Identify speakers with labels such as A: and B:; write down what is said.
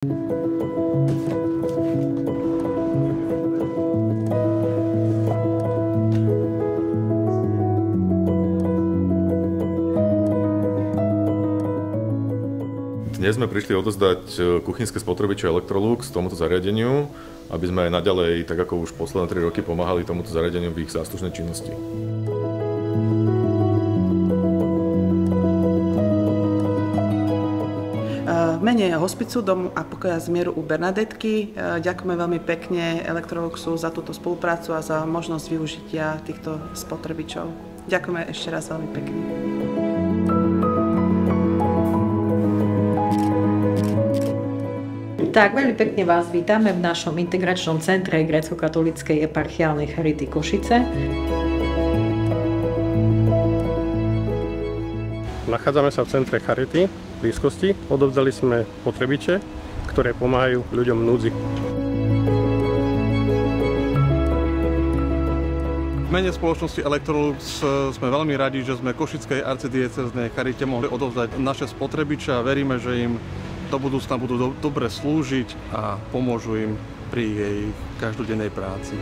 A: Dnes sme prišli odozdať kuchynské spotrebiče Electrolux tomuto zariadeniu, aby sme aj naďalej, tak ako už posledné 3 roky, pomáhali tomuto zariadeniu v ich záslužnej činnosti.
B: V mene hospicu Domu a pokoja zmieru u Bernadetky ďakujeme veľmi pekne Electroluxu za túto spoluprácu a za možnosť využitia týchto spotrebičov. Ďakujeme ešte raz veľmi pekne.
C: Tak, veľmi pekne vás vítame v našom integračnom centre Grécko-katolíckej eparchiálnej Charity Košice.
D: Nachádzame sa v centre Charity v blízkosti. Odovzdali sme spotrebiče, ktoré pomáhajú ľuďom v núdzi.
E: V mene spoločnosti Electrolux sme veľmi radi, že sme Košickej arcidiecéznej charite mohli odovzdať naše spotrebiče a veríme, že im do budúcna budú dobre slúžiť a pomôžu im pri jej každodennej práci.